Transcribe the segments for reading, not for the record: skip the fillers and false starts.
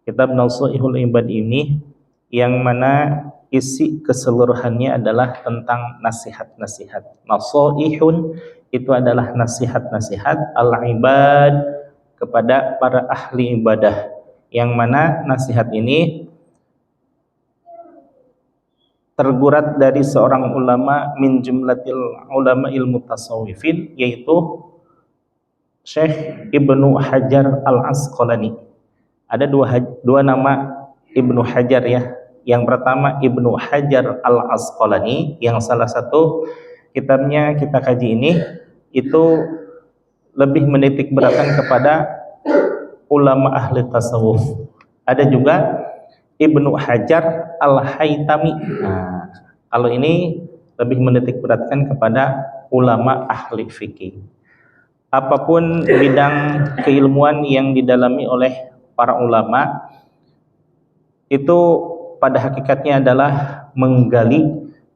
Kitab Nasihatul Ibad ini yang mana isi keseluruhannya adalah tentang nasihat-nasihat. Nasaihun itu adalah nasihat-nasihat al-ibad kepada para ahli ibadah, yang mana nasihat ini tergurat dari seorang ulama min jumlatil ulama ilmu tasawufin, yaitu Syekh Ibnu Hajar Al-Asqalani. Ada dua nama Ibnu Hajar ya. Yang pertama Ibnu Hajar Al-Asqalani, yang salah satu kitabnya kita kaji ini itu lebih menitik beratkan kepada ulama ahli tasawuf. Ada juga Ibnu Hajar Al-Haytami. Nah, kalau ini lebih menitik beratkan kepada ulama ahli fikih. Apapun bidang keilmuan yang didalami oleh para ulama, itu pada hakikatnya adalah menggali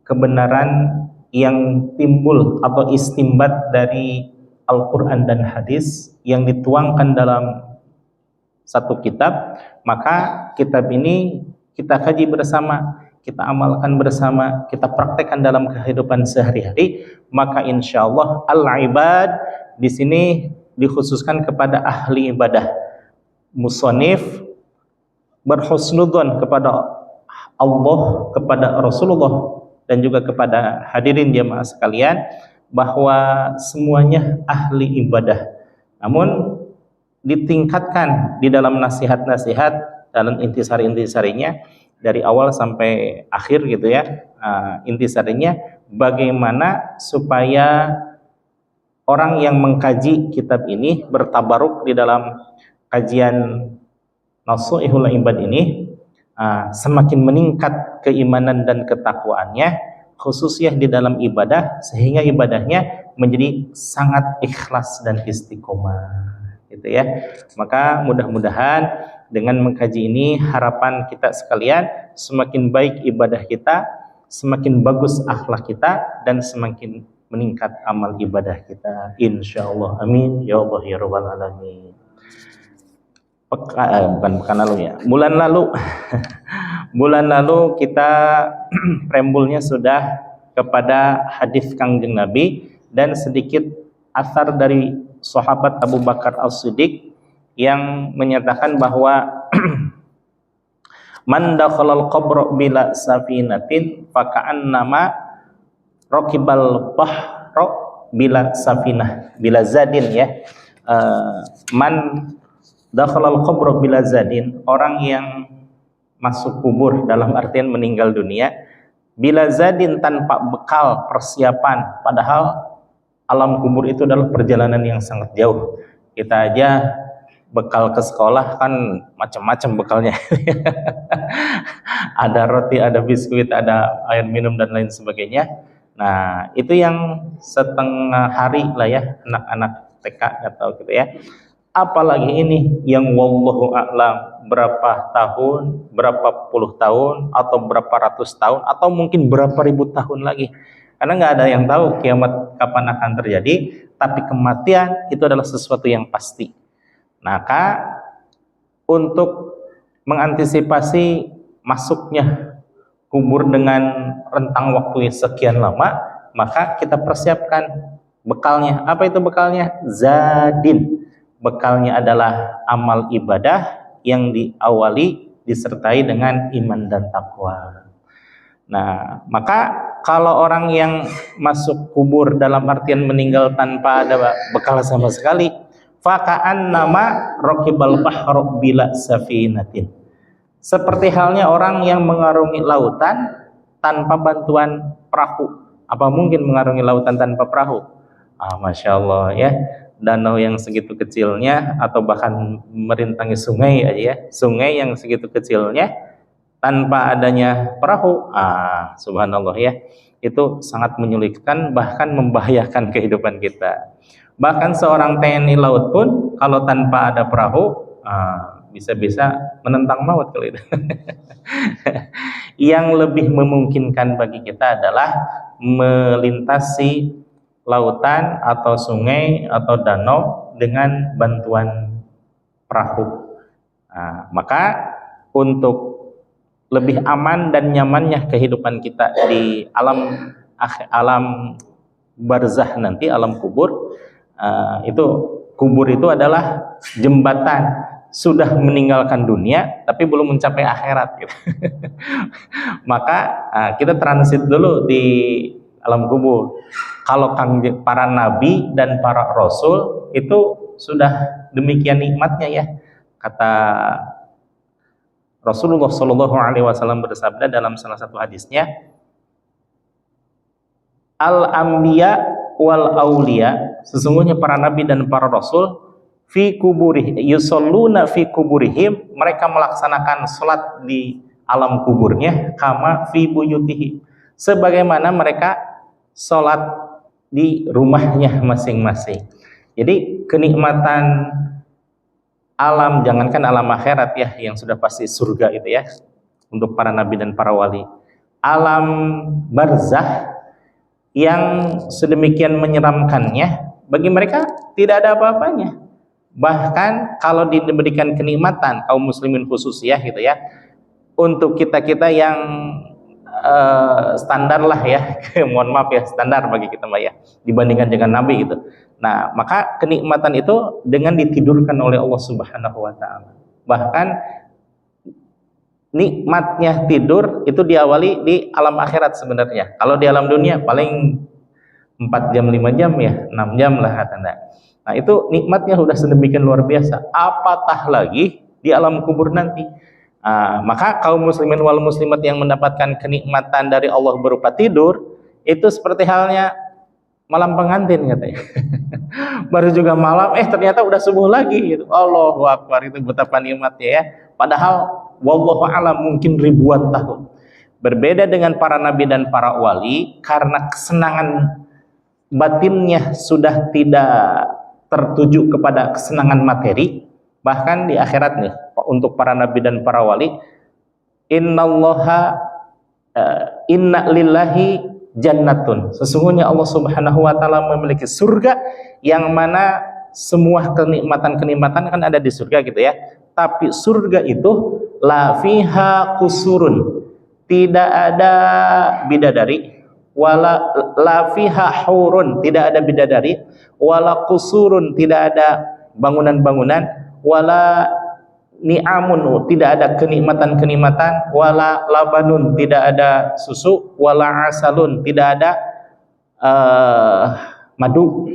kebenaran yang timbul atau istimbat dari Al-Quran dan hadis yang dituangkan dalam satu kitab. Maka kitab ini kita kaji bersama, kita amalkan bersama, kita praktekkan dalam kehidupan sehari-hari. Maka insya Allah al-ibad di sini dikhususkan kepada ahli ibadah. Musonif berhusnudzon kepada Allah, kepada Rasulullah, dan juga kepada hadirin jamaah sekalian, bahwa semuanya ahli ibadah. Namun ditingkatkan di dalam nasihat-nasihat, dalam intisari-intisarinya dari awal sampai akhir gitu ya. Intisarinya bagaimana supaya orang yang mengkaji kitab ini bertabaruk di dalam kajian Nasihatul Ibad ini, semakin meningkat keimanan dan ketakwaannya, khususnya di dalam ibadah, sehingga ibadahnya menjadi sangat ikhlas dan istiqomah gitu ya. Maka mudah-mudahan dengan mengkaji ini, harapan kita sekalian semakin baik ibadah kita, semakin bagus akhlak kita, dan semakin meningkat amal ibadah kita, insyaallah. Amin ya Allah ya rabbal alamin. Bukan pekan lalu ya, bulan lalu bulan lalu kita preambulnya sudah kepada hadis Kangjeng Nabi dan sedikit asar dari sahabat Abu Bakar As-Siddiq yang menyatakan bahwa man dakhalal qabra bila safinatin faka'annama raqibal bahra bila safinah, bila zadin ya. Man dakhalal qabra bila zadin, orang yang masuk kubur dalam artian meninggal dunia, bila zadin tanpa bekal persiapan, padahal alam kubur itu adalah perjalanan yang sangat jauh. Kita aja bekal ke sekolah kan macam-macam bekalnya. Ada roti, ada biskuit, ada air minum dan lain sebagainya. Nah, itu yang setengah hari lah ya anak-anak TK atau gitu ya. Apalagi ini yang wallahu a'lam berapa tahun, berapa puluh tahun, atau berapa ratus tahun, atau mungkin berapa ribu tahun lagi. Karena nggak ada yang tahu kiamat kapan akan terjadi, tapi kematian itu adalah sesuatu yang pasti. Maka untuk mengantisipasi masuknya kubur dengan rentang waktu sekian lama, maka kita persiapkan bekalnya. Apa itu bekalnya? Zadin. Bekalnya adalah amal ibadah yang diawali disertai dengan iman dan takwa. Nah, maka kalau orang yang masuk kubur dalam artian meninggal tanpa ada bekal sama sekali, faka'an nama raqibal bahra bila safinatin. Seperti halnya orang yang mengarungi lautan tanpa bantuan perahu. Apa mungkin mengarungi lautan tanpa perahu? Masya Allah ya. Danau yang segitu kecilnya, atau bahkan merintangi sungai aja ya, sungai yang segitu kecilnya tanpa adanya perahu, subhanallah ya, itu sangat menyulitkan, bahkan membahayakan kehidupan kita. Bahkan seorang TNI laut pun kalau tanpa ada perahu, bisa-bisa menentang maut kali itu. Yang lebih memungkinkan bagi kita adalah melintasi lautan atau sungai atau danau dengan bantuan perahu. Maka untuk lebih aman dan nyamannya kehidupan kita di alam barzah nanti, alam kubur. Itu kubur itu adalah jembatan, sudah meninggalkan dunia tapi belum mencapai akhirat gitu. Maka kita transit dulu di alam kubur. Kalau para nabi dan para rasul itu sudah demikian nikmatnya ya. Kata Rasulullah Shallallahu Alaihi Wasallam bersabda dalam salah satu hadisnya, al-anbiya wal aulia, sesungguhnya para nabi dan para rasul fi kuburih yusalluna fi kuburihim, mereka melaksanakan salat di alam kuburnya, kama fi buyutihi, sebagaimana mereka salat di rumahnya masing-masing. Jadi kenikmatan alam, jangankan alam akhirat ya, yang sudah pasti surga itu ya untuk para nabi dan para wali, alam barzah yang sedemikian menyeramkannya, bagi mereka tidak ada apa-apanya. Bahkan kalau diberikan kenikmatan kaum muslimin khusus ya gitu ya, untuk kita-kita yang standar lah ya mohon maaf ya, standar bagi kita Mbak ya, dibandingkan dengan nabi gitu. Nah, maka kenikmatan itu dengan ditidurkan oleh Allah Subhanahu wa taala. Bahkan nikmatnya tidur itu diawali di alam akhirat sebenarnya. Kalau di alam dunia paling 4 jam 5 jam ya, 6 jam lah katanya. Nah, itu nikmatnya sudah sedemikian luar biasa. Apatah lagi di alam kubur nanti. Maka kaum muslimin wal muslimat yang mendapatkan kenikmatan dari Allah berupa tidur, itu seperti halnya malam pengantin katanya. Baru juga malam, ternyata udah subuh lagi gitu. Allahu Akbar, itu betapa nikmatnya ya. Padahal wallahu alam mungkin ribuan tahun. Berbeda dengan para nabi dan para wali, karena kesenangan batinnya sudah tidak tertuju kepada kesenangan materi. Bahkan di akhirat nih, untuk para nabi dan para wali, inna lillahi jannatun, sesungguhnya Allah Subhanahu wa taala memiliki surga yang mana semua kenikmatan-kenikmatan kan ada di surga gitu ya. Tapi surga itu la fiha kusurun, tidak ada bidadari, wala la fiha hurun, tidak ada bidadari, wala kusurun, tidak ada bangunan-bangunan, wala ni'amun, tidak ada kenikmatan-kenikmatan, wala labanun, tidak ada susu, wala asalun, tidak ada madu.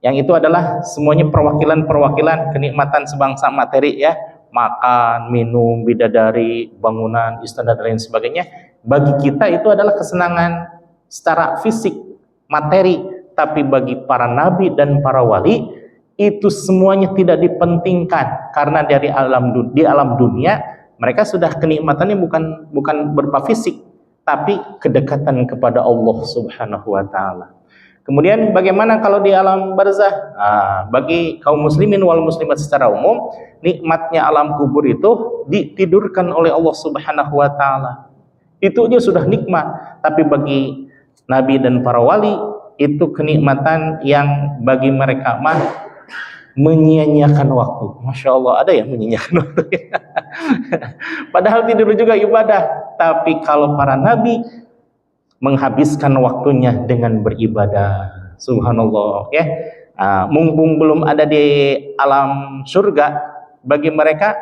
Yang itu adalah semuanya perwakilan-perwakilan kenikmatan sebangsa materi ya, makan, minum, bidadari, bangunan, istana dan lain sebagainya. Bagi kita itu adalah kesenangan secara fisik, materi, tapi bagi para nabi dan para wali itu semuanya tidak dipentingkan, karena di alam dunia mereka sudah kenikmatannya bukan berupa fisik, tapi kedekatan kepada Allah Subhanahu wa taala. Kemudian bagaimana kalau di alam barzah? Bagi kaum muslimin wal muslimat secara umum, nikmatnya alam kubur itu ditidurkan oleh Allah Subhanahu wa taala. Itu aja sudah nikmat, tapi bagi nabi dan para wali itu kenikmatan yang bagi mereka menyia-nyiakan waktu. Masya Allah, ada ya menyia-nyiakan waktu. Padahal tidur juga ibadah. Tapi kalau para nabi menghabiskan waktunya dengan beribadah. Subhanallah ya. Mumpung belum ada di alam surga, bagi mereka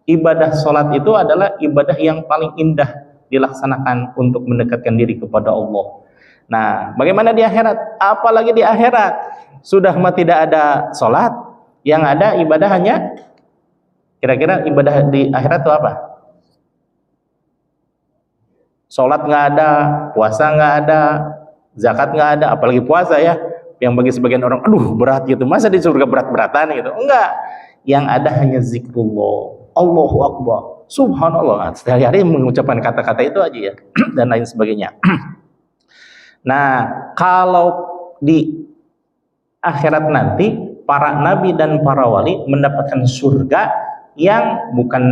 ibadah sholat itu adalah ibadah yang paling indah dilaksanakan untuk mendekatkan diri kepada Allah. Nah, bagaimana di akhirat? Apalagi di akhirat sudah tidak ada sholat, yang ada ibadah hanya, kira-kira ibadah di akhirat itu apa? Sholat nggak ada, puasa nggak ada, zakat nggak ada, apalagi puasa ya, yang bagi sebagian orang, aduh berat gitu, masa di surga berat-beratan gitu? Enggak, yang ada hanya zikrullah, Allahu Akbar, Subhanallah, sehari-hari mengucapkan kata-kata itu aja ya, dan lain sebagainya. Nah, kalau di akhirat nanti para nabi dan para wali mendapatkan surga yang bukan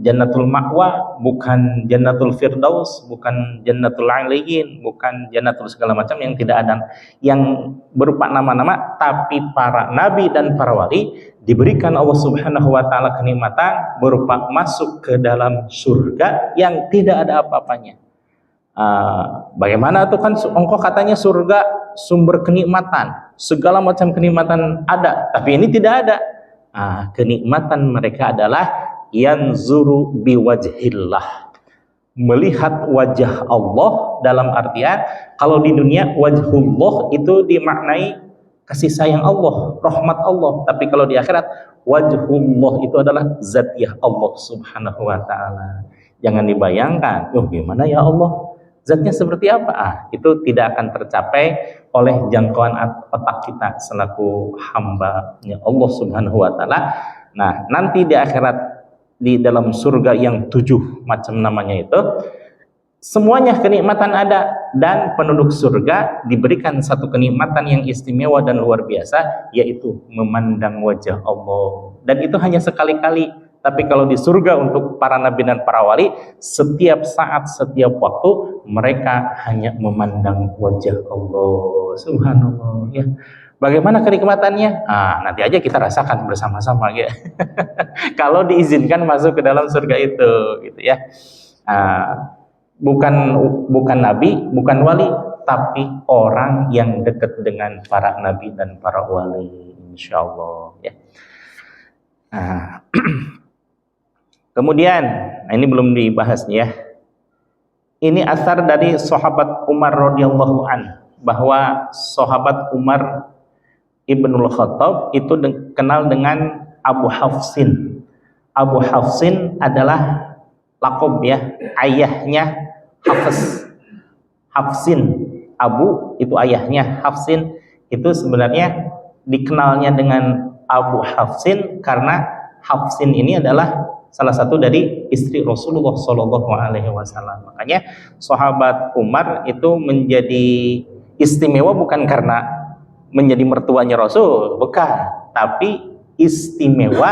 jannatul ma'wa, bukan jannatul firdaus, bukan jannatul aliyin, bukan jannatul segala macam yang tidak ada yang berupa nama-nama, tapi para nabi dan para wali diberikan Allah Subhanahu wa taala kenikmatan berupa masuk ke dalam surga yang tidak ada apa-apanya. Bagaimana tuh, kan engkau katanya surga sumber kenikmatan, segala macam kenikmatan ada, tapi ini tidak ada. Kenikmatan mereka adalah yanzuru biwajhillah, melihat wajah Allah, dalam artian kalau di dunia wajhullah itu dimaknai kasih sayang Allah, rahmat Allah, tapi kalau di akhirat wajhullah itu adalah zatiyah Allah Subhanahu wa taala. Jangan dibayangkan, gimana ya Allah? Zatnya seperti apa? Itu tidak akan tercapai oleh jangkauan otak kita selaku hamba-Nya Allah Subhanahu wa taala. Nah, nanti di akhirat, di dalam surga yang 7 macam namanya itu, semuanya kenikmatan ada, dan penduduk surga diberikan satu kenikmatan yang istimewa dan luar biasa, yaitu memandang wajah Allah. Dan itu hanya sekali-kali. Tapi kalau di surga untuk para nabi dan para wali, setiap saat, setiap waktu mereka hanya memandang wajah Allah. Subhanallah ya. Bagaimana kenikmatannya? Nanti aja kita rasakan bersama-sama ya. Kalau diizinkan masuk ke dalam surga itu, gitu ya. Bukan nabi, bukan wali, tapi orang yang dekat dengan para nabi dan para wali, insyaallah ya. Kemudian, ini belum dibahas nih ya. Ini asar dari sahabat Umar radhiyallahu an, bahwa sahabat Umar Ibnul Khattab itu kenal dengan Abu Hafsin. Abu Hafsin adalah lakob ya, ayahnya Hafs. Hafsin, Abu itu ayahnya, Hafsin itu sebenarnya dikenalnya dengan Abu Hafsin karena Hafsin ini adalah salah satu dari istri Rasulullah Shallallahu Alaihi Wasallam. Makanya sahabat Umar itu menjadi istimewa bukan karena menjadi mertuanya Rasul, bukan, tapi istimewa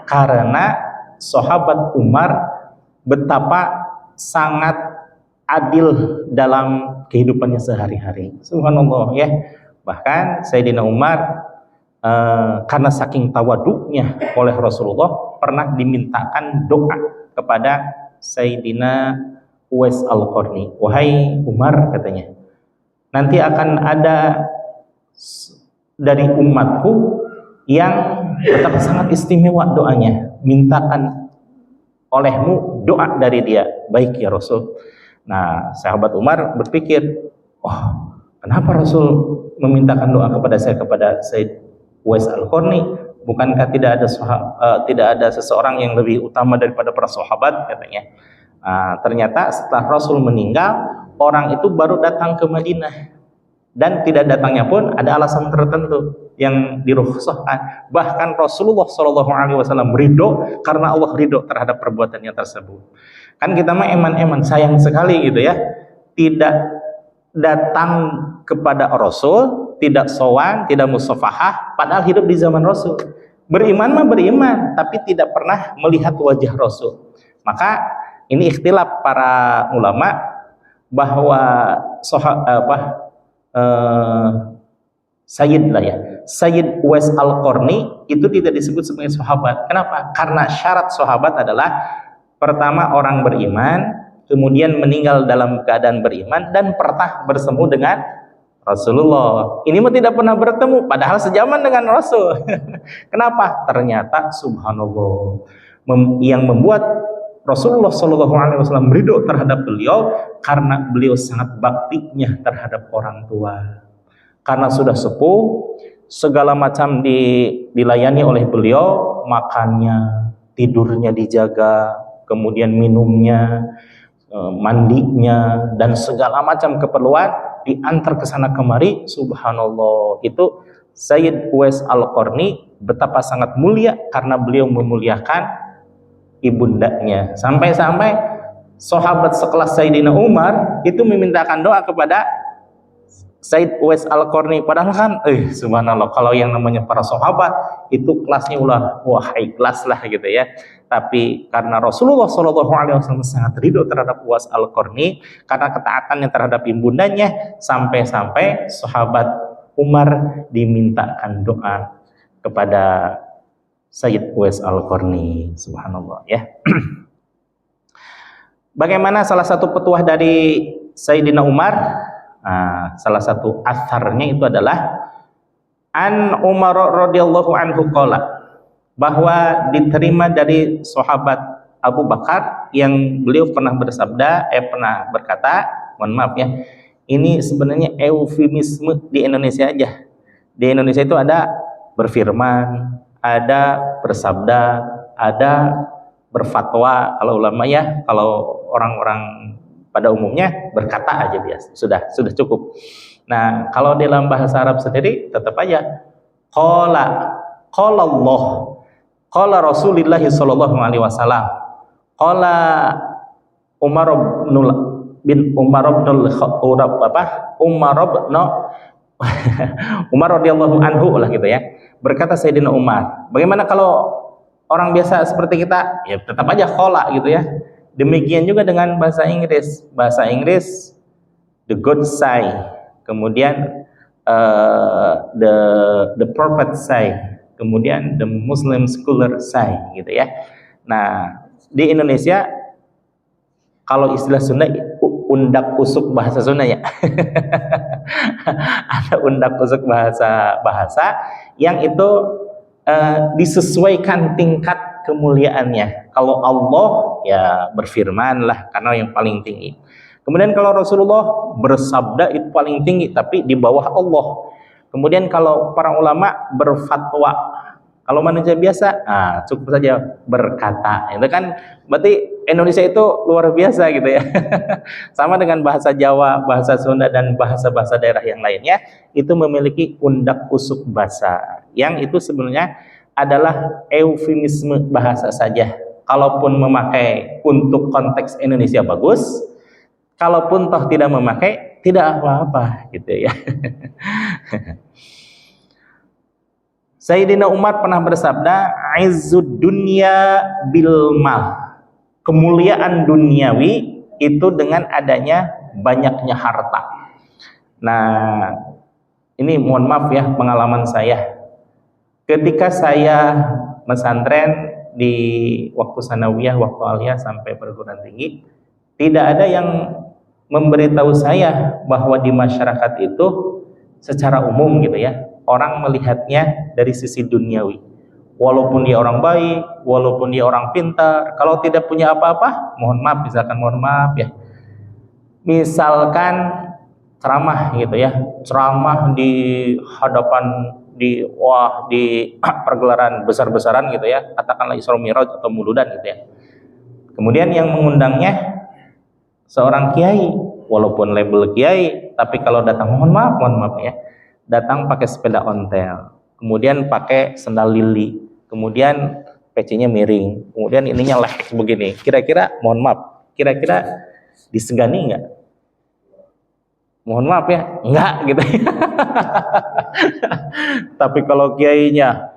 karena sahabat Umar betapa sangat adil dalam kehidupannya sehari-hari. Subhanallah ya. Bahkan Sayyidina Umar karena saking tawaduknya oleh Rasulullah, pernah dimintakan doa kepada Sayyidina Uwais Al-Qarni. Wahai Umar, katanya, nanti akan ada dari umatku yang betapa sangat istimewa doanya, mintakan olehmu doa dari dia. Baik ya Rasul. Nah, sahabat Umar berpikir, kenapa Rasul memintakan doa kepada saya, kepada Sayyid Uwais Al-Qarni? Bukankah tidak ada seseorang yang lebih utama daripada para sahabat, katanya. Ternyata setelah Rasul meninggal, orang itu baru datang ke Madinah, dan tidak datangnya pun ada alasan tertentu yang dirukhsahkan. Bahkan Rasulullah Shallallahu Alaihi Wasallam ridho karena Allah ridho terhadap perbuatannya tersebut. Kan kita mah eman-eman, sayang sekali gitu ya, tidak datang kepada Rasul, tidak sowan, tidak musafahah, padahal hidup di zaman Rasul. Beriman mah beriman, tapi tidak pernah melihat wajah Rasul. Maka ini ikhtilaf para ulama bahwa Sayyid Uwais Al-Qarni itu tidak disebut sebagai sahabat. Kenapa? Karena syarat sahabat adalah pertama orang beriman, kemudian meninggal dalam keadaan beriman, dan pernah bertemu dengan Rasulullah. Ini mah tidak pernah bertemu, padahal sejaman dengan Rasul. Kenapa? Ternyata subhanallah, yang membuat Rasulullah Shallallahu Alaihi Wasallam ridho terhadap beliau karena beliau sangat baktinya terhadap orang tua. Karena sudah sepuh, segala macam dilayani oleh beliau, makannya, tidurnya dijaga, kemudian minumnya, mandinya, dan segala macam keperluan diantar ke sana kemari. Subhanallah, itu Sayyid Uwais Al-Qarni betapa sangat mulia karena beliau memuliakan ibundanya. Sampai-sampai sahabat sekelas Sayyidina Umar itu memintakan doa kepada Sayyid Uwais Al-Qarni. Padahal kan, subhanallah, kalau yang namanya para sahabat itu kelasnya high class lah gitu ya. Tapi karena Rasulullah SAW sangat ridho terhadap Uwais Al-Qarni karena ketaatannya terhadap ibundanya, sampai-sampai sahabat Umar dimintakan doa kepada Sayyid Uwais Al-Qarni, subhanallah ya. Bagaimana salah satu petuah dari Sayyidina Umar? Nah, salah satu atharnya itu adalah An Umar radhiyallahu anhu qala, bahwa diterima dari sahabat Abu Bakar yang beliau pernah pernah berkata, mohon maaf ya, ini sebenarnya eufemisme di Indonesia aja. Di Indonesia itu ada berfirman, ada bersabda, ada berfatwa kalau ulama ya, kalau orang-orang pada umumnya berkata aja biasa, sudah cukup. Nah, kalau dalam bahasa Arab sendiri tetap aja qala Allah, qala Rasulullah sallallahu alaihi wasallam, qala Umar bin Umar Umar radhiyallahu anhu lah gitu ya. Berkata Sayyidina Umar. Bagaimana kalau orang biasa seperti kita? Ya tetap aja qala gitu ya. Demikian juga dengan bahasa Inggris. Bahasa Inggris the God say, kemudian the prophet say, kemudian the Muslim scholar say gitu ya. Nah, di Indonesia kalau istilah Sunda undak usuk bahasa Sunda ya. Ada undak usuk bahasa yang itu disesuaikan tingkat kemuliaannya. Kalau Allah ya berfirman lah karena yang paling tinggi. Kemudian kalau Rasulullah bersabda itu paling tinggi tapi di bawah Allah. Kemudian kalau para ulama berfatwa, kalau manusia biasa cukup saja berkata. Itu kan berarti Indonesia itu luar biasa gitu ya. Sama dengan bahasa Jawa, bahasa Sunda dan bahasa-bahasa daerah yang lainnya itu memiliki undak usuk bahasa yang itu sebenarnya adalah eufemisme bahasa saja. Kalaupun memakai untuk konteks Indonesia bagus, kalaupun toh tidak memakai tidak apa-apa gitu ya. Sayyidina Umar pernah bersabda, "Izzud dunya bil mal." Kemuliaan duniawi itu dengan adanya banyaknya harta. Nah, ini mohon maaf ya pengalaman saya. Ketika saya pesantren di waktu sanawiyah, waktu aliyah sampai perguruan tinggi, tidak ada yang memberitahu saya bahwa di masyarakat itu secara umum gitu ya, orang melihatnya dari sisi duniawi. Walaupun dia orang baik, walaupun dia orang pintar, kalau tidak punya apa-apa, mohon maaf ya, misalkan ceramah gitu ya, ceramah di hadapan di pergelaran besar-besaran gitu ya, katakanlah Isra Mi'raj atau Muludan gitu ya. Kemudian yang mengundangnya seorang kiai, walaupun label kiai, tapi kalau datang mohon maaf ya, datang pakai sepeda ontel, kemudian pakai sendal lili, kemudian pecinya miring, kemudian ininya lek begini. Kira-kira mohon maaf, kira-kira disegani nggak? Mohon maaf ya, enggak gitu. Tapi kalau kiainya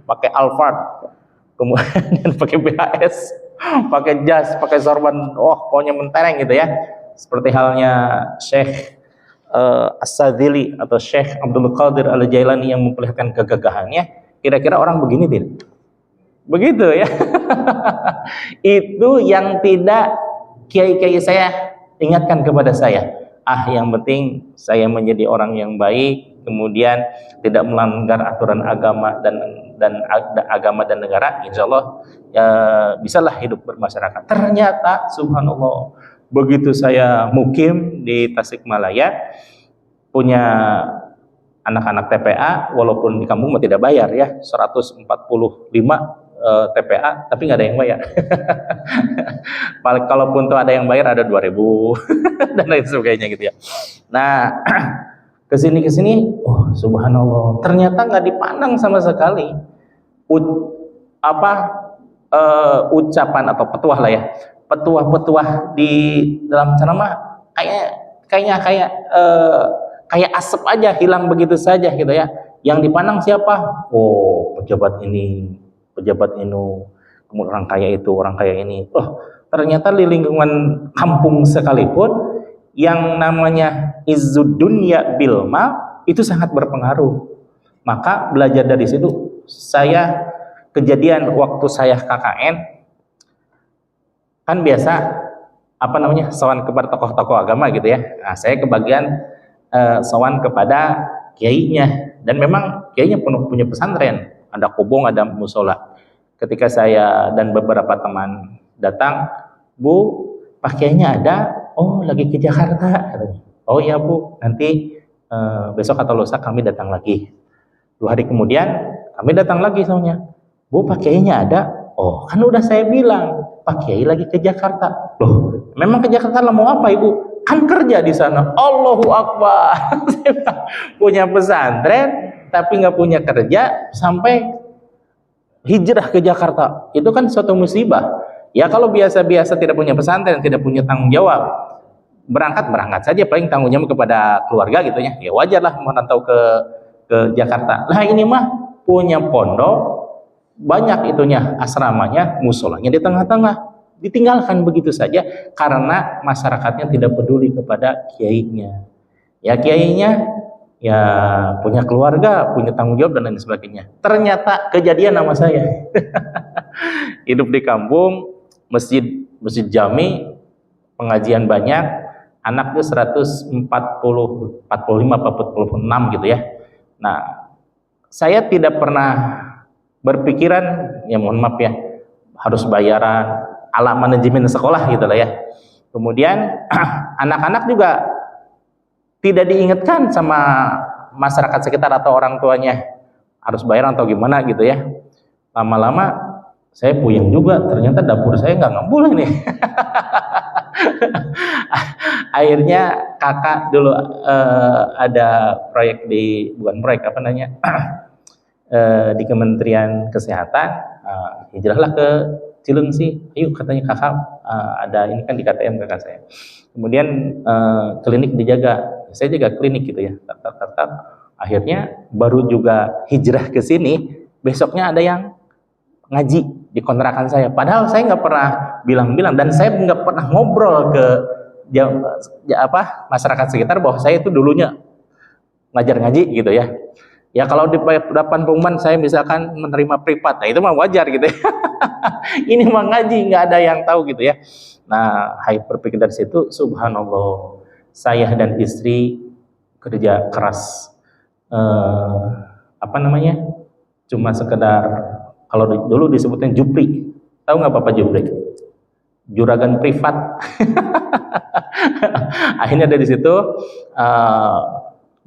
pakai Alphard, kemudian pakai BHS, pakai jas, pakai sorban, pokoknya mentereng gitu ya. Seperti halnya Syekh As-Sadzili atau Syekh Abdul Qadir Al-Jailani yang memperlihatkan kegagahannya, kira-kira orang begini tidak? Begitu ya. Itu yang tidak kiai-kiai saya ingatkan kepada saya. Yang penting saya menjadi orang yang baik, kemudian tidak melanggar aturan agama dan agama dan negara, insya Allah bisalah hidup bermasyarakat. Ternyata subhanallah, begitu saya mukim di Tasikmalaya, punya anak-anak TPA, walaupun di kampung tidak bayar ya, 145 TPA, tapi nggak ada yang bayar. Kalaupun tuh ada yang bayar, ada 2.000 dan lain sebagainya gitu ya. Nah, kesini subhanallah, ternyata nggak dipandang sama sekali ucapan atau petuah lah ya, petuah di dalam ceramah kayak asap aja, hilang begitu saja gitu ya. Yang dipandang siapa? Pejabat ini, kemudian orang kaya ini. Ternyata di lingkungan kampung sekalipun yang namanya izzud dunya bil mal itu sangat berpengaruh. Maka belajar dari situ, saya kejadian waktu saya KKN, kan biasa sowan kepada tokoh-tokoh agama gitu ya. Nah, saya kebagian sowan kepada kiainya, dan memang kiainya punya pesantren, ada kubung, ada musola. Ketika saya dan beberapa teman datang, Bu, Pak kiainya ada? Oh, lagi ke Jakarta katanya. Oh ya Bu, nanti besok atau lusa kami datang lagi. 2 hari kemudian kami datang lagi soalnya. Bu, Pak kiainya ada? Oh, kan udah saya bilang Pak kiai lagi ke Jakarta. Loh, memang ke Jakarta lah mau apa Ibu? Kan kerja di sana. Allahu Akbar. Punya pesantren tapi nggak punya kerja sampai hijrah ke Jakarta. Itu kan suatu musibah. Ya kalau biasa-biasa tidak punya pesantren, tidak punya tanggung jawab, berangkat saja, paling tanggung jawab kepada keluarga gitu ya. Ya wajar lah merantau ke Jakarta. Lah ini mah punya pondok, banyak itunya asramanya, musolanya di tengah-tengah. Ditinggalkan begitu saja karena masyarakatnya tidak peduli kepada kiainya. Ya kiainya ya punya keluarga, punya tanggung jawab dan lain sebagainya. Ternyata kejadian sama saya. Hidup di kampung, masjid jami, pengajian banyak, anaknya 145 46 gitu ya. Nah, saya tidak pernah berpikiran, ya mohon maaf ya, harus bayaran ala manajemen sekolah gitu lah ya. Kemudian anak-anak juga tidak diingatkan sama masyarakat sekitar atau orang tuanya harus bayaran atau gimana gitu ya. Lama-lama saya puyeng juga, ternyata dapur saya nggak ngembul ini. Akhirnya kakak dulu ada proyek bukan proyek di Kementerian Kesehatan, hijrahlah ke Cilengsi. Ayo katanya kakak, ada ini kan di KTM kakak saya. Kemudian klinik dijaga, saya jaga klinik gitu ya. Tak. Akhirnya baru juga hijrah ke sini, besoknya ada yang ngaji di kontrakan saya. Padahal saya nggak pernah bilang-bilang dan saya nggak pernah ngobrol ke masyarakat sekitar bahwa saya itu dulunya ngajar ngaji gitu ya. Ya kalau di depan pengumuman saya misalkan menerima privat, nah itu mah wajar gitu ya. Ini mah ngaji, nggak ada yang tahu gitu ya. Nah, berpikir dari situ, subhanallah, saya dan istri kerja keras. Cuma sekedar, kalau dulu disebutnya jupri. Tahu nggak Bapak jupri? Juragan privat. Akhirnya dari situ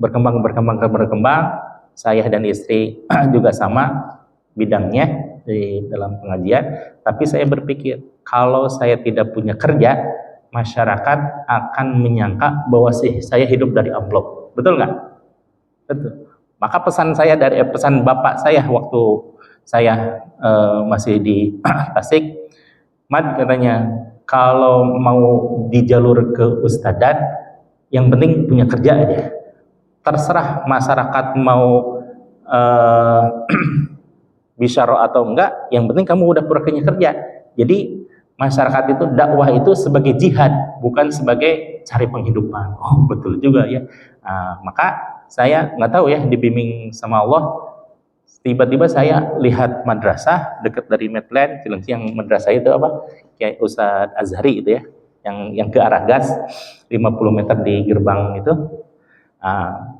berkembang. Saya dan istri juga sama bidangnya di dalam pengajian. Tapi saya berpikir, kalau saya tidak punya kerja, masyarakat akan menyangka bahwa saya hidup dari amplop. Betul nggak? Betul. Maka pesan bapak saya waktu saya masih di Tasik, Mad katanya, kalau mau di jalur ke ustadzan, yang penting punya kerja aja. Terserah masyarakat mau bisyaro atau enggak, yang penting kamu udah punya kerja. Jadi masyarakat itu, dakwah itu sebagai jihad, bukan sebagai cari penghidupan. Oh betul juga ya. Maka saya nggak tahu ya, dibimbing sama Allah, tiba-tiba saya lihat madrasah dekat dari Medland Cilengsi, yang madrasah itu kayak Ustadz Azhari itu ya, yang ke arah gas 50 meter di gerbang itu.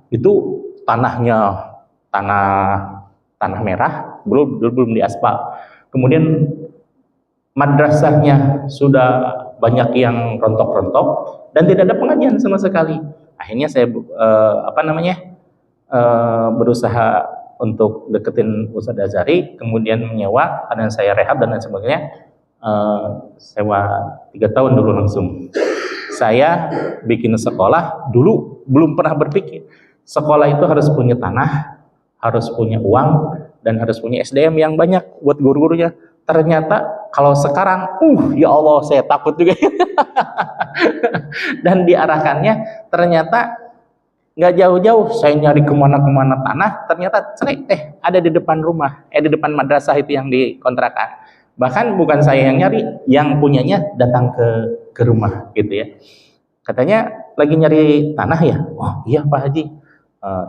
Itu tanahnya tanah merah, belum diaspal. Kemudian madrasahnya sudah banyak yang rontok-rontok dan tidak ada pengajian sama sekali. Akhirnya saya berusaha untuk deketin Ustadz Azhari, kemudian menyewa, karena saya rehab dan lain sebagainya. Sewa 3 tahun dulu langsung. Saya bikin sekolah, dulu belum pernah berpikir sekolah itu harus punya tanah, harus punya uang, dan harus punya SDM yang banyak buat guru-gurunya. Ternyata kalau sekarang, ya Allah, saya takut juga. Dan diarahkannya ternyata nggak jauh-jauh, saya nyari kemana-kemana tanah, ternyata ada di depan rumah, di depan madrasah itu yang dikontrakan. Bahkan bukan saya yang nyari, yang punyanya datang ke rumah gitu ya. Katanya lagi nyari tanah ya. Oh iya Pak Haji,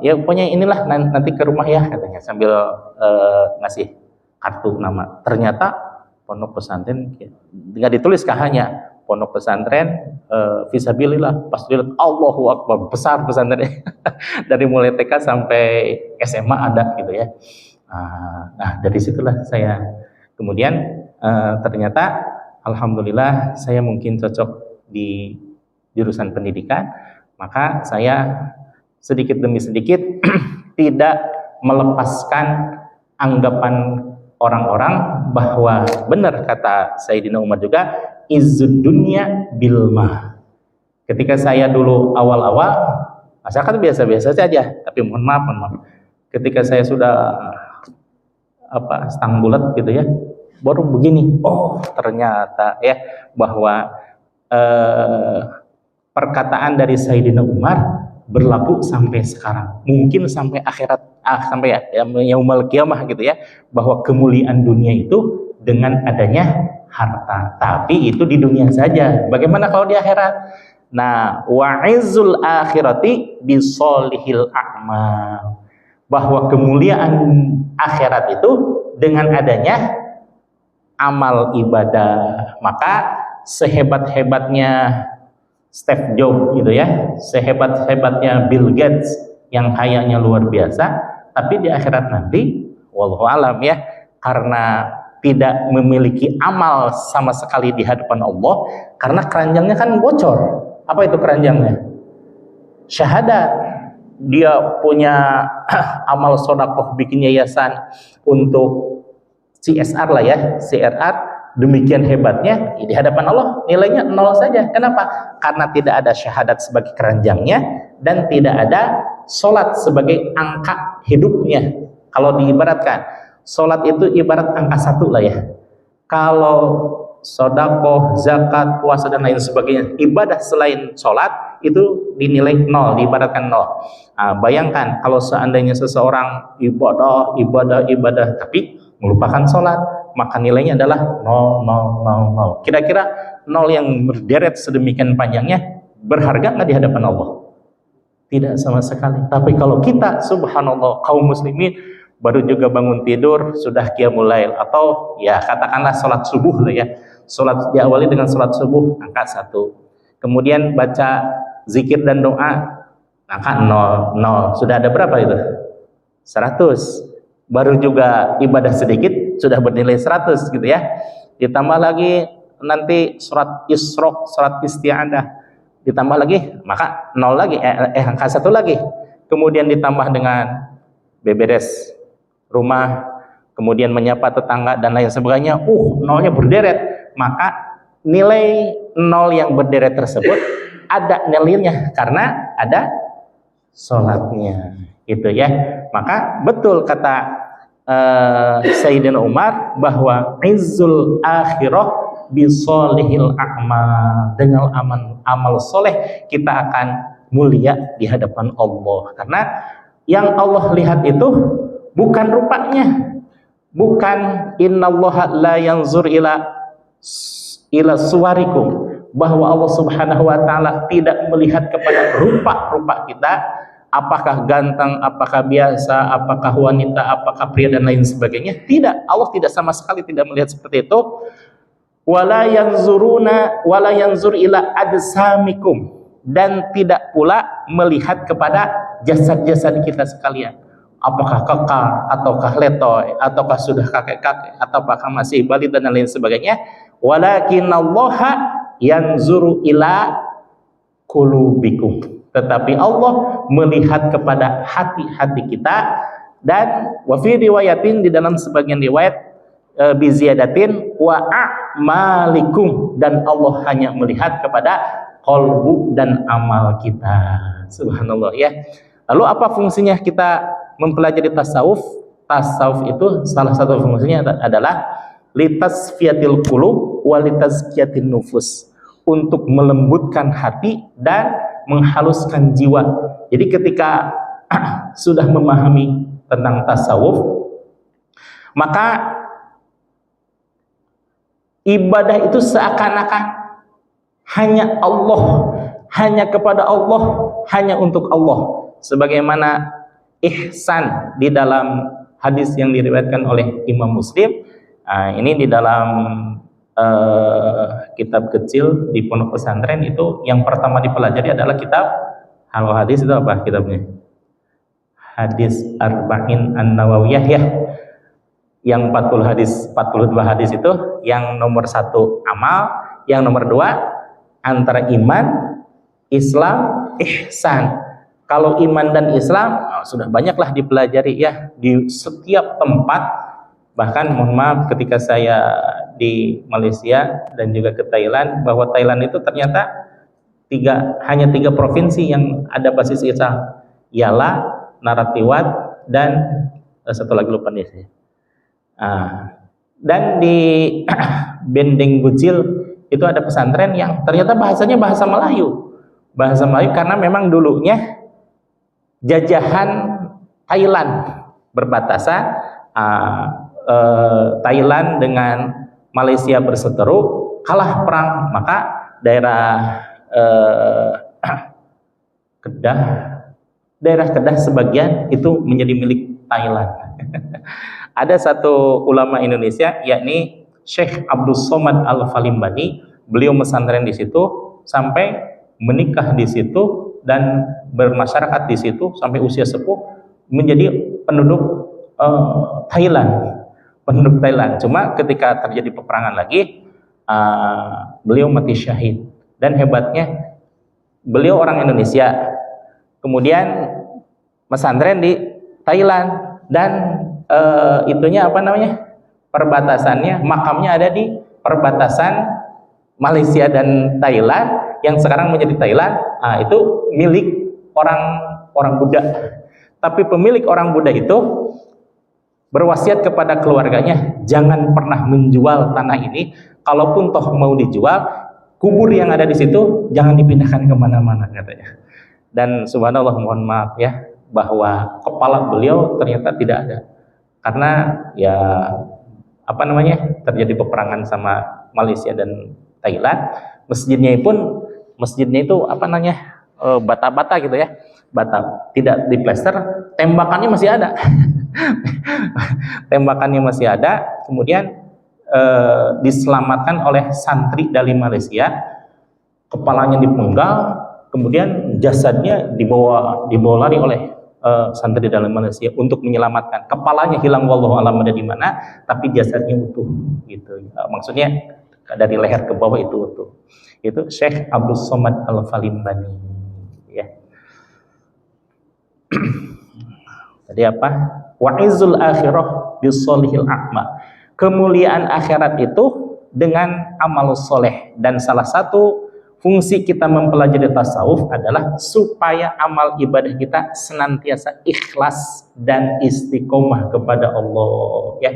ya pokoknya inilah nanti ke rumah ya katanya, sambil ngasih kartu nama. Ternyata pondok pesantren nggak ditulis hanya pondok pesantren fisabilillah, pas dilihat Allahu Akbar, besar pesantrennya. Dari mulai TK sampai SMA ada gitu ya. Nah dari situlah saya kemudian ternyata alhamdulillah saya mungkin cocok di jurusan pendidikan, maka saya sedikit demi sedikit tidak melepaskan anggapan orang-orang bahwa benar kata Sayyidina Umar juga, izzud dunya bilma. Ketika saya dulu awal-awal masyarakat biasa-biasa saja, tapi mohon maaf, ketika saya sudah setang bulat gitu ya, baru begini, oh ternyata ya bahwa perkataan dari Sayyidina Umar berlaku sampai sekarang, mungkin sampai akhirat, sampai yaumul qiyamah gitu ya, bahwa kemuliaan dunia itu dengan adanya harta, tapi itu di dunia saja. Bagaimana kalau di akhirat? Nah, wa'izzul akhirati bisolihil a'mal, bahwa kemuliaan akhirat itu dengan adanya amal ibadah. Maka sehebat-hebatnya Steve Jobs gitu ya, sehebat-hebatnya Bill Gates yang kayanya luar biasa, tapi di akhirat nanti wallahu alam ya, karena tidak memiliki amal sama sekali di hadapan Allah, karena keranjangnya kan bocor. Apa itu keranjangnya? Syahadat. Dia punya amal sodakoh, bikin yayasan untuk CSR lah ya, CRR, demikian hebatnya, di hadapan Allah nilainya 0 saja. Kenapa? Karena tidak ada syahadat sebagai keranjangnya dan tidak ada sholat sebagai angka hidupnya. Kalau diibaratkan, sholat itu ibarat angka 1 lah ya. Kalau sodakoh, zakat, puasa dan lain sebagainya, ibadah selain sholat itu dinilai 0, diibaratkan 0. Bayangkan kalau seandainya seseorang ibadah tapi melupakan sholat, maka nilainya adalah 0. Kira-kira 0 yang berderet sedemikian panjangnya berharga nggak di hadapan Allah? Tidak sama sekali. Tapi kalau kita, subhanallah, kaum muslimin baru juga bangun tidur sudah qiyamul lail, atau ya katakanlah sholat subuh lah ya, sholat diawali dengan sholat subuh angka 1, kemudian baca zikir dan doa angka 0. Sudah ada berapa itu? 100. Baru juga ibadah sedikit sudah bernilai 100 gitu ya. Ditambah lagi nanti surat Isra, surat Isti'adah, ditambah lagi maka 0 lagi, angka 1 lagi. Kemudian ditambah dengan beberes rumah, kemudian menyapa tetangga dan lain sebagainya, 0-nya berderet, maka nilai 0 yang berderet tersebut ada nilainya karena ada sholatnya gitu ya. Maka betul kata Sayyidina Umar bahwa izzul akhirah bisolihil a'mal, dengan amal soleh kita akan mulia di hadapan Allah, karena yang Allah lihat itu bukan rupanya, bukan innallaha la yanzur ila suwarikum, bahwa Allah Subhanahu wa taala tidak melihat kepada rupa-rupa kita, apakah ganteng, apakah biasa, apakah wanita, apakah pria dan lain sebagainya. Tidak, Allah tidak sama sekali tidak melihat seperti itu. Wala yanzur ila ajsamikum, dan tidak pula melihat kepada jasad-jasad kita sekalian, apakah kekar ataukah letoy, ataukah sudah kakek-kakek, ataukah masih balita dan lain sebagainya. Walakinallaha yanzuru ila qulubikum, tetapi Allah melihat kepada hati-hati kita. Dan wa fi riwayatin, di dalam sebagian riwayat bi ziyadatin, wa a'malikum, dan Allah hanya melihat kepada qalbu dan amal kita. Subhanallah ya. Lalu apa fungsinya kita mempelajari tasawuf? Tasawuf itu salah satu fungsinya adalah litasfiyatil qulub wa litazkiyatin nufus, untuk melembutkan hati dan menghaluskan jiwa. Jadi ketika sudah memahami tentang tasawuf, maka ibadah itu seakan-akan hanya Allah, hanya kepada Allah, hanya untuk Allah. Sebagaimana ihsan di dalam hadis yang diriwayatkan oleh Imam Muslim. Ini di dalam kitab kecil di pondok pesantren itu yang pertama dipelajari adalah kitab Halo Hadis. Itu apa kitabnya? Hadis Arba'in An-Nawawiyah ya. Yang 40 hadis, 42 hadis itu yang nomor 1 amal, yang nomor 2 antara iman, Islam, ihsan. Kalau iman dan Islam sudah banyaklah dipelajari ya di setiap tempat. Bahkan mohon maaf ketika saya di Malaysia dan juga ke Thailand, bahwa Thailand itu ternyata hanya 3 provinsi yang ada basis Islam, ialah Narathiwat dan satu lagi lupa nih saya. Dan di Bendeng Gucil itu ada pesantren yang ternyata bahasanya bahasa Melayu karena memang dulunya jajahan Thailand, berbatasan Thailand dengan Malaysia berseteru, kalah perang, maka daerah Kedah sebagian itu menjadi milik Thailand. Ada satu ulama Indonesia yakni Syekh Abdul Somad Al-Falimbani, beliau pesantren di situ sampai menikah di situ dan bermasyarakat di situ sampai usia sepuh, menjadi penduduk Thailand. Cuma ketika terjadi peperangan lagi, beliau mati syahid. Dan hebatnya beliau orang Indonesia, kemudian pesantren di Thailand, dan perbatasannya, makamnya ada di perbatasan Malaysia dan Thailand, yang sekarang menjadi Thailand. Itu milik orang Buddha. Tapi pemilik orang Buddha itu berwasiat kepada keluarganya, jangan pernah menjual tanah ini. Kalaupun toh mau dijual, kubur yang ada di situ jangan dipindahkan kemana-mana, katanya. Dan subhanallah, mohon maaf ya, bahwa kepala beliau ternyata tidak ada, karena ya terjadi peperangan sama Malaysia dan Thailand. Masjidnya itu bata-bata gitu ya, bata, tidak diplester, tembakannya masih ada. Kemudian diselamatkan oleh santri dari Malaysia, kepalanya dipenggal, kemudian jasadnya dibawa lari oleh santri dari Malaysia untuk menyelamatkan. Kepalanya hilang, wallahu alam ada di mana, tapi jasadnya utuh gitu. Maksudnya dari leher ke bawah itu utuh. Itu Syekh Abdul Somad Al-Falimbani ya. Tadi apa? Wa'izul akhirah bisolihil a'ma. Kemuliaan akhirat itu dengan amal soleh. Dan salah satu fungsi kita mempelajari tasawuf adalah supaya amal ibadah kita senantiasa ikhlas dan istiqomah kepada Allah ya.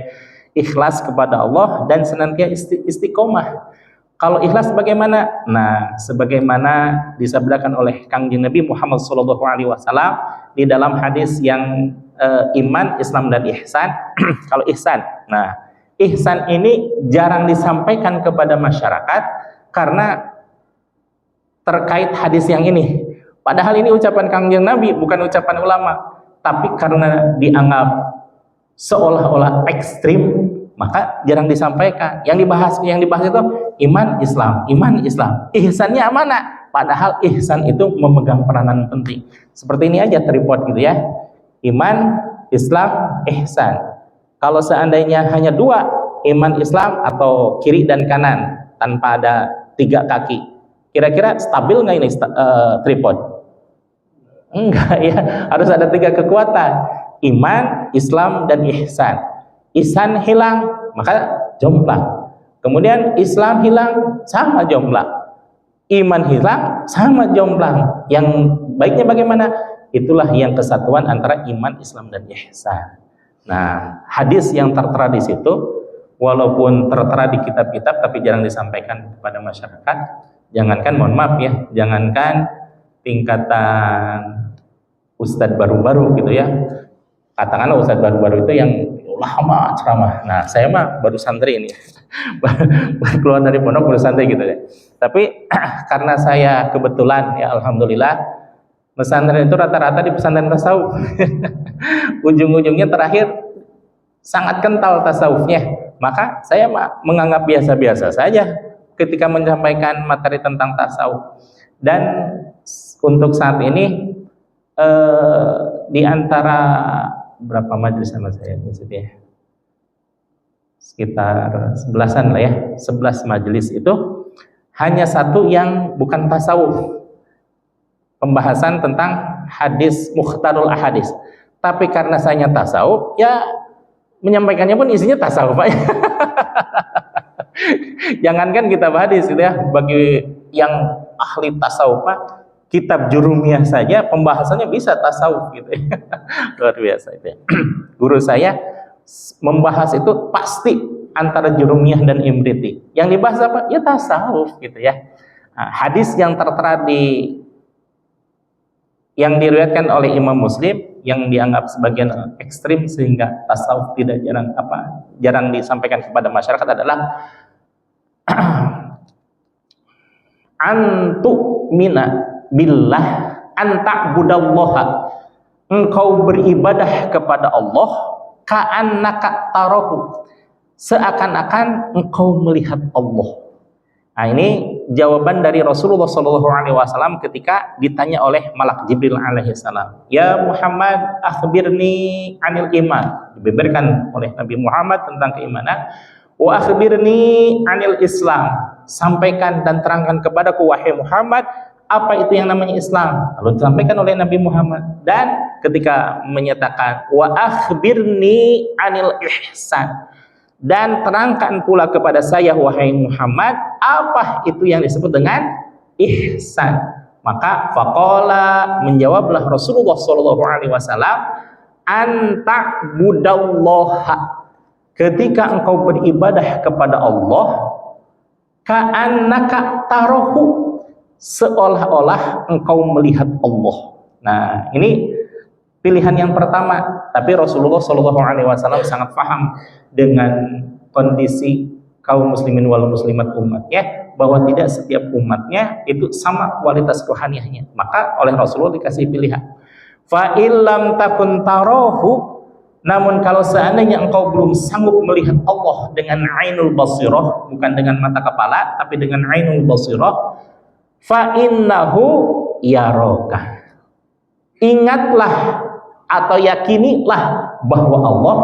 Ikhlas kepada Allah dan senantiasa istiqomah. Kalau ikhlas bagaimana? Nah, sebagaimana disabdakan oleh Kangjeng Nabi Muhammad SAW di dalam hadis yang iman, Islam dan ihsan. Kalau ihsan, nah ihsan ini jarang disampaikan kepada masyarakat karena terkait hadis yang ini. Padahal ini ucapan Kangjeng Nabi, bukan ucapan ulama. Tapi karena dianggap seolah-olah ekstrim, maka jarang disampaikan. Yang dibahas itu iman, Islam. Ihsannya mana? Padahal ihsan itu memegang peranan penting. Seperti ini aja tripod gitu ya. Iman, Islam, ihsan. Kalau seandainya hanya 2, iman, Islam, atau kiri dan kanan tanpa ada 3 kaki, kira-kira stabil nggak ini tripod? Enggak ya, harus ada 3 kekuatan. Iman, Islam, dan ihsan. Ihsan hilang, maka jomplang. Kemudian Islam hilang, sama jomplang. Iman hilang, sama jomplang. Yang baiknya bagaimana? Itulah yang kesatuan antara iman, Islam, dan ihsan. Nah, hadis yang tertera di situ, walaupun tertera di kitab-kitab, tapi jarang disampaikan kepada masyarakat. Jangankan, mohon maaf ya, jangankan tingkatan ustadz baru-baru gitu ya. Katakanlah ustadz baru-baru itu yang lama ceramah. Nah, saya mah baru santri ini. Baru keluar dari pondok baru santri gitu ya. Tapi karena saya kebetulan ya alhamdulillah pesantren itu rata-rata di pesantren tasawuf. Ujung-ujungnya terakhir sangat kental tasawufnya, maka saya menganggap biasa-biasa saja ketika menyampaikan materi tentang tasawuf. Dan untuk saat ini di antara berapa majelis sama saya maksudnya, sekitar 11-an lah ya, 11 majelis itu hanya satu yang bukan tasawuf, pembahasan tentang hadis mukhtarul ahadis. Tapi karena saya tasawuf, ya menyampaikannya pun isinya tasawuf Pak. Jangankan kitab hadis gitu ya, bagi yang ahli tasawuf Pak, kitab jurumiyah saja pembahasannya bisa tasawuf gitu ya. Luar biasa itu ya. Guru saya membahas itu pasti antara jurumiyah dan imriti. Yang dibahas apa? Ya tasawuf gitu ya. Nah, hadis yang tertera yang diriwayatkan oleh Imam Muslim yang dianggap sebagian ekstrim sehingga tasawuf jarang disampaikan kepada masyarakat adalah antu mina billah anta'budallaha, engkau beribadah kepada Allah ka'annaka tarahu, seakan-akan engkau melihat Allah. Nah, ini jawaban dari Rasulullah SAW ketika ditanya oleh Malak Jibril alaihissalam, ya Muhammad akhbirni anil iman, diberikan oleh Nabi Muhammad tentang keimanan, wa akhbirni anil Islam, sampaikan dan terangkan kepadaku wahai Muhammad apa itu yang namanya Islam. Lalu disampaikan oleh Nabi Muhammad, dan ketika menyatakan wa akhbirni anil ihsan, dan terangkan pula kepada saya wahai Muhammad apa itu yang disebut dengan ihsan. Maka faqala, menjawablah Rasulullah SAW, anta'budallaha, ketika engkau beribadah kepada Allah, ka'annaka tarahu, seolah-olah engkau melihat Allah. Nah, ini pilihan yang pertama, tapi Rasulullah SAW sangat paham dengan kondisi kaum muslimin wal muslimat umatnya, bahwa tidak setiap umatnya itu sama kualitas rohaniahnya. Maka oleh Rasulullah dikasih pilihan, fa illam takun tarahu, namun kalau seandainya engkau belum sanggup melihat Allah dengan ainul basirah, bukan dengan mata kepala tapi dengan ainul basirah, fa innahu yaraka, ingatlah atau yakinilah bahwa Allah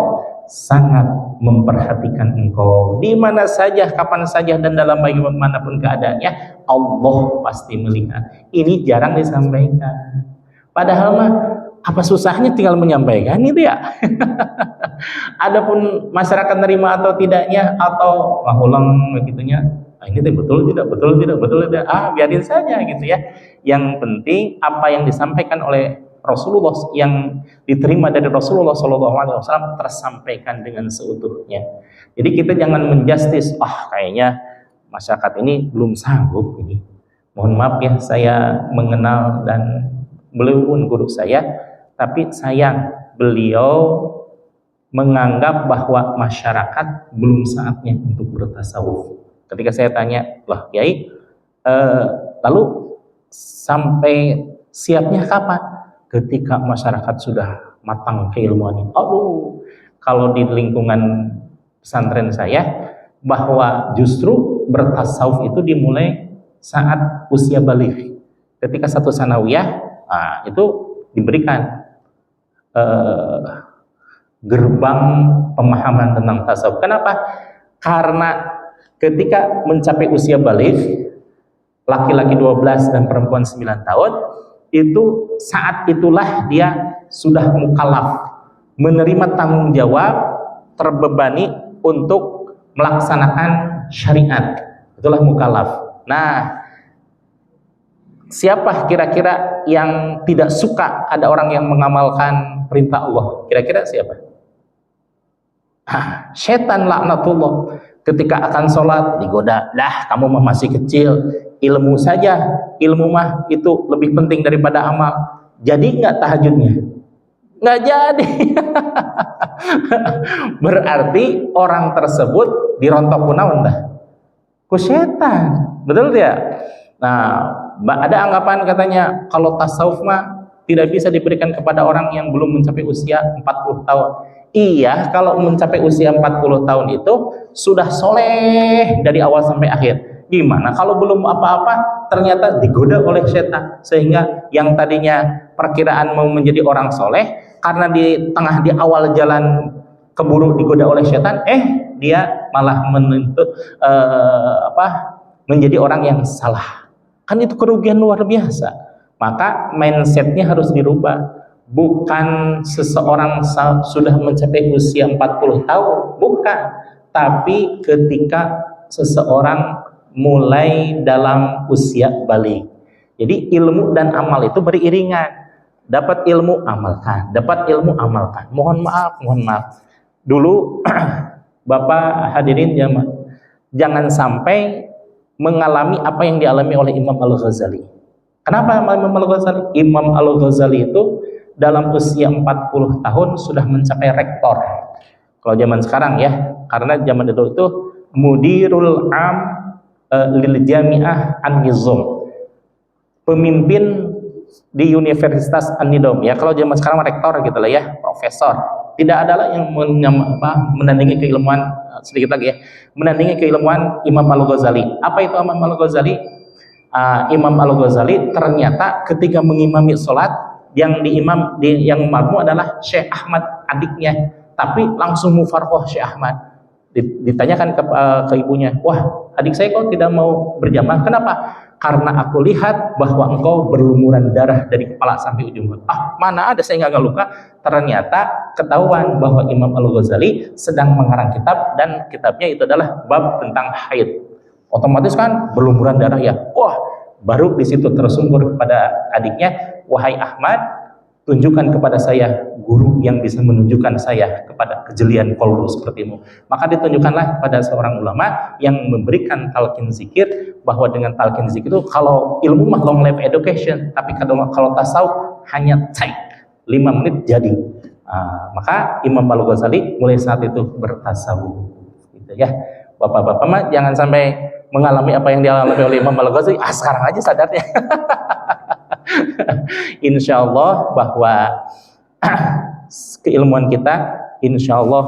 sangat memperhatikan engkau di mana saja, kapan saja, dan dalam bagaimanapun keadaannya, Allah pasti melihat. Ini jarang disampaikan. Padahal mah apa susahnya tinggal menyampaikan itu ya. Adapun masyarakat nerima atau tidaknya, atau ulang begitunya, ini betul tidak, betul tidak, betul tidak, biarin saja gitu ya. Yang penting apa yang disampaikan oleh Rasulullah, yang diterima dari Rasulullah SAW, tersampaikan dengan seutuhnya. Jadi kita jangan menjustis, kayaknya masyarakat ini belum sanggup ini. Mohon maaf ya, saya mengenal dan beliau pun guru saya, tapi sayang beliau menganggap bahwa masyarakat belum saatnya untuk bertasawuf. Ketika saya tanya, wah Kiai, lalu sampai siapnya kapan? Ketika masyarakat sudah matang keilmuannya. Kalau di lingkungan pesantren saya, bahwa justru bertasawuf itu dimulai saat usia baligh. Ketika satu sanawiyah, itu diberikan gerbang pemahaman tentang tasawuf. Kenapa? Karena ketika mencapai usia baligh, laki-laki 12 dan perempuan 9 tahun, itu saat itulah dia sudah mukallaf, menerima tanggung jawab, terbebani untuk melaksanakan syariat. Itulah mukallaf. Nah, siapa kira-kira yang tidak suka ada orang yang mengamalkan perintah Allah? Kira-kira siapa? Setan laknatullah. Ketika akan sholat digoda, kamu mah masih kecil, ilmu saja, ilmu mah itu lebih penting daripada amal. Jadi nggak tahajudnya? Nggak jadi. Berarti orang tersebut dirontok kunaon dah ku setan, betul tidak? Nah, ada anggapan katanya kalau tasawuf mah tidak bisa diberikan kepada orang yang belum mencapai usia 40 tahun. Iya, kalau mencapai usia 40 tahun itu sudah soleh dari awal sampai akhir. Gimana kalau belum apa-apa ternyata digoda oleh setan, sehingga yang tadinya perkiraan mau menjadi orang soleh, karena di awal jalan keburu digoda oleh setan, dia malah menuntut menjadi orang yang salah. Kan itu kerugian luar biasa. Maka mindsetnya harus dirubah. Bukan seseorang sudah mencapai usia 40 tahun, bukan, tapi ketika seseorang mulai dalam usia balik. Jadi ilmu dan amal itu beriringan. Dapat ilmu amalkan, dapat ilmu amalkan. Mohon maaf. Dulu Bapak hadirin jangan sampai mengalami apa yang dialami oleh Imam Al-Ghazali. Kenapa Imam Al-Ghazali? Imam Al-Ghazali itu dalam usia 40 tahun sudah mencapai rektor. Kalau zaman sekarang ya, karena zaman dulu itu Mudirul Am lil Jami'ah An-Nizam. Pemimpin di Universitas An-Nizam ya. Kalau zaman sekarang rektor gitu lah ya, profesor. Tidak ada lah yang menandingi keilmuan sedikit lagi ya. Menandingi keilmuan Imam Al-Ghazali. Apa itu Imam Al-Ghazali? Imam Al-Ghazali ternyata ketika mengimami sholat, yang makmum adalah Syekh Ahmad adiknya, tapi langsung mufarqah Syekh Ahmad. Ditanyakan ke ibunya, wah adik saya kok tidak mau berjamaah, kenapa? Karena aku lihat bahwa engkau berlumuran darah dari kepala sampai ujung rambut. Mana ada, saya nggak luka. Ternyata ketahuan bahwa Imam Al-Ghazali sedang mengarang kitab, dan kitabnya itu adalah bab tentang haid. Otomatis kan berlumuran darah ya. Wah, baru di situ tersungkur kepada adiknya, wahai Ahmad, tunjukkan kepada saya guru yang bisa menunjukkan saya kepada kejelian kolbu sepertimu. Maka ditunjukkanlah pada seorang ulama yang memberikan talqin zikir, bahwa dengan talqin zikir itu, kalau ilmu mah long life education, tapi kalau tasawuf hanya 5 menit jadi. Maka Imam Al-Ghazali mulai saat itu bertasawuf, gitu ya. Bapak-bapak mah jangan sampai mengalami apa yang dialami oleh Imam Al-Ghazali, sekarang aja sadarnya. Insya Allah bahwa keilmuan kita insya Allah